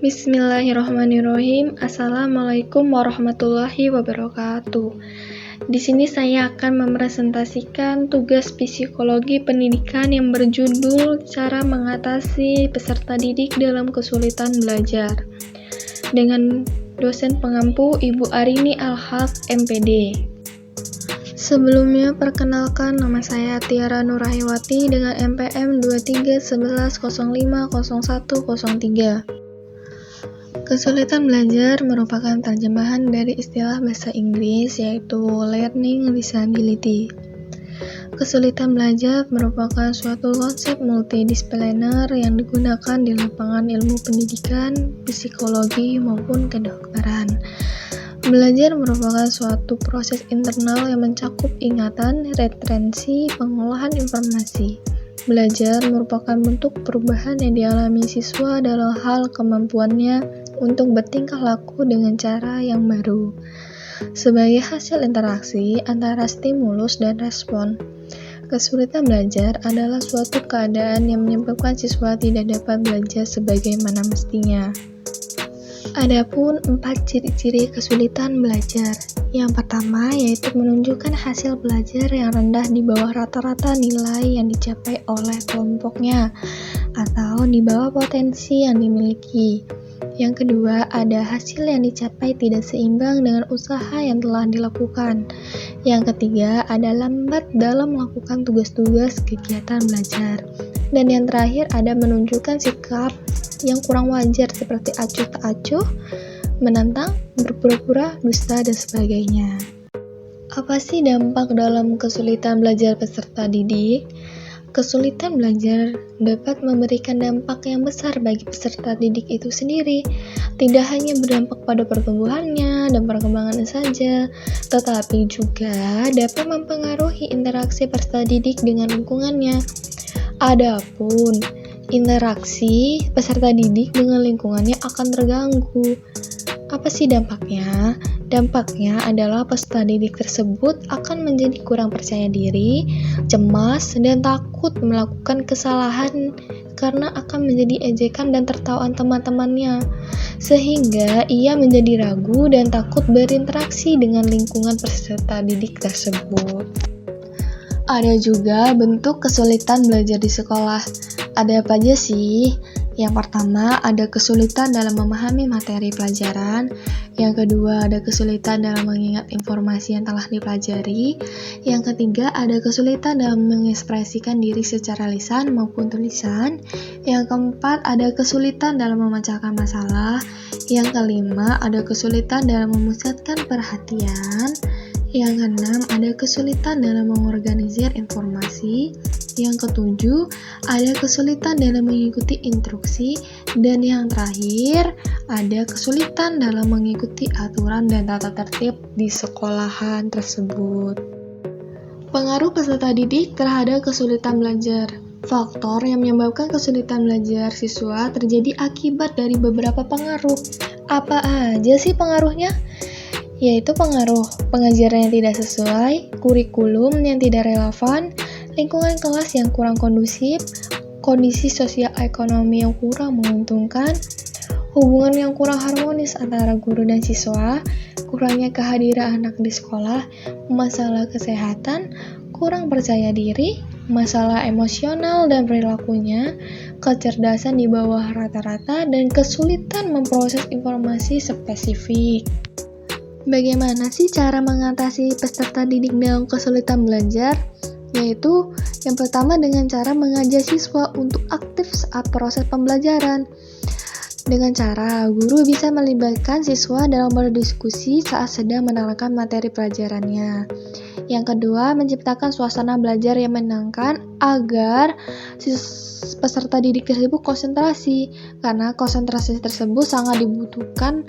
Bismillahirrahmanirrahim. Assalamualaikum warahmatullahi wabarakatuh. Di sini saya akan mempresentasikan tugas psikologi pendidikan yang berjudul Cara Mengatasi Peserta Didik dalam Kesulitan Belajar dengan dosen pengampu Ibu Arini Al-Haq, MPD. Sebelumnya, perkenalkan nama saya Tiara Nurhaywati dengan MPM 2311050103. Kesulitan belajar merupakan terjemahan dari istilah bahasa Inggris yaitu learning disability. Kesulitan belajar merupakan suatu konsep multidisipliner yang digunakan di lapangan ilmu pendidikan, psikologi, maupun kedokteran. Belajar merupakan suatu proses internal yang mencakup ingatan, retensi, pengolahan informasi. Belajar merupakan bentuk perubahan yang dialami siswa dalam hal kemampuannya untuk bertingkah laku dengan cara yang baru. Sebagai hasil interaksi antara stimulus dan respon, kesulitan belajar adalah suatu keadaan yang menyebabkan siswa tidak dapat belajar sebagaimana mestinya. Adapun 4 ciri-ciri kesulitan belajar. Yang pertama yaitu menunjukkan hasil belajar yang rendah di bawah rata-rata nilai yang dicapai oleh kelompoknya atau di bawah potensi yang dimiliki. Yang kedua, ada hasil yang dicapai tidak seimbang dengan usaha yang telah dilakukan. Yang ketiga, ada lambat dalam melakukan tugas-tugas kegiatan belajar. Dan yang terakhir, ada menunjukkan sikap yang kurang wajar seperti acuh tak acuh, menantang, berpura-pura, dusta, dan sebagainya. Apa sih dampak dalam kesulitan belajar peserta didik? Kesulitan belajar dapat memberikan dampak yang besar bagi peserta didik itu sendiri. Tidak hanya berdampak pada pertumbuhannya dan perkembangannya saja, tetapi juga dapat mempengaruhi interaksi peserta didik dengan lingkungannya. Adapun interaksi peserta didik dengan lingkungannya akan terganggu. Apa sih dampaknya? Dampaknya adalah peserta didik tersebut akan menjadi kurang percaya diri, cemas, dan takut melakukan kesalahan karena akan menjadi ejekan dan tertawaan teman-temannya, sehingga ia menjadi ragu dan takut berinteraksi dengan lingkungan peserta didik tersebut. Ada juga bentuk kesulitan belajar di sekolah. Ada apa aja sih? Yang pertama, ada kesulitan dalam memahami materi pelajaran. Yang kedua, ada kesulitan dalam mengingat informasi yang telah dipelajari. Yang ketiga, ada kesulitan dalam mengekspresikan diri secara lisan maupun tulisan. Yang keempat, ada kesulitan dalam memecahkan masalah. Yang kelima, ada kesulitan dalam memusatkan perhatian. Yang keenam, ada kesulitan dalam mengorganisir informasi. Yang ketujuh, ada kesulitan dalam mengikuti instruksi. Dan yang terakhir, ada kesulitan dalam mengikuti aturan dan tata tertib di sekolahan tersebut. Pengaruh peserta didik terhadap kesulitan belajar. Faktor yang menyebabkan kesulitan belajar siswa terjadi akibat dari beberapa pengaruh. Apa aja sih pengaruhnya? Yaitu pengaruh pengajaran yang tidak sesuai, kurikulum yang tidak relevan, lingkungan kelas yang kurang kondusif, kondisi sosial ekonomi yang kurang menguntungkan, hubungan yang kurang harmonis antara guru dan siswa, kurangnya kehadiran anak di sekolah, masalah kesehatan, kurang percaya diri, masalah emosional dan perilakunya, kecerdasan di bawah rata-rata, dan kesulitan memproses informasi spesifik. Bagaimana sih cara mengatasi peserta didik dalam kesulitan belajar? Yaitu yang pertama dengan cara mengajak siswa untuk aktif saat proses pembelajaran. Dengan cara guru bisa melibatkan siswa dalam berdiskusi saat sedang menerangkan materi pelajarannya. Yang kedua, menciptakan suasana belajar yang menyenangkan agar peserta didik tersebut konsentrasi, karena konsentrasi tersebut sangat dibutuhkan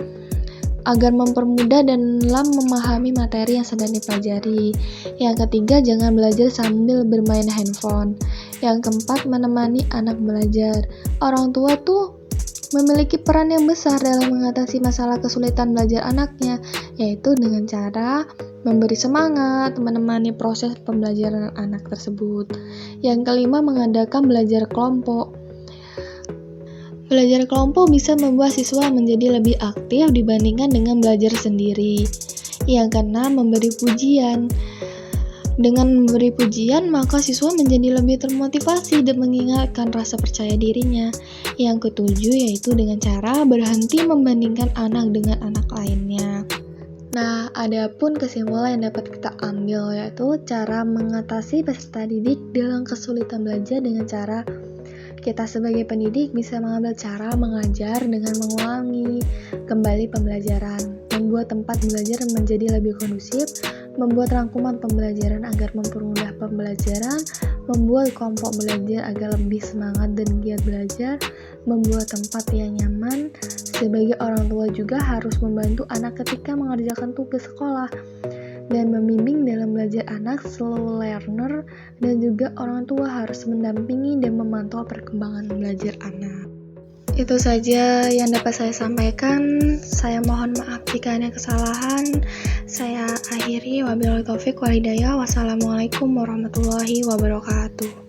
agar mempermudah dan dalam memahami materi yang sedang dipelajari. Yang ketiga, jangan belajar sambil bermain handphone. Yang keempat, menemani anak belajar. Orang tua tuh memiliki peran yang besar dalam mengatasi masalah kesulitan belajar anaknya, yaitu dengan cara memberi semangat, menemani proses pembelajaran anak tersebut. Yang kelima, mengadakan belajar kelompok. Belajar kelompok bisa membuat siswa menjadi lebih aktif dibandingkan dengan belajar sendiri. Yang keenam, memberi pujian. Dengan memberi pujian, maka siswa menjadi lebih termotivasi dan mengingatkan rasa percaya dirinya. Yang ketujuh yaitu dengan cara berhenti membandingkan anak dengan anak lainnya. Nah, ada pun kesimpulan yang dapat kita ambil yaitu cara mengatasi peserta didik dalam kesulitan belajar dengan cara kita sebagai pendidik bisa mengambil cara mengajar dengan mengulangi kembali pembelajaran, membuat tempat belajar menjadi lebih kondusif, membuat rangkuman pembelajaran agar mempermudah pembelajaran, membuat kelompok belajar agar lebih semangat dan giat belajar, membuat tempat yang nyaman. Sebagai orang tua juga harus membantu anak ketika mengerjakan tugas sekolah dan membimbing dalam belajar anak slow learner, dan juga orang tua harus mendampingi dan memantau perkembangan belajar anak. Itu saja yang dapat saya sampaikan. Saya mohon maaf jika ada kesalahan. Saya akhiri, wabillahi taufik wal hidayah. Wassalamualaikum warahmatullahi wabarakatuh.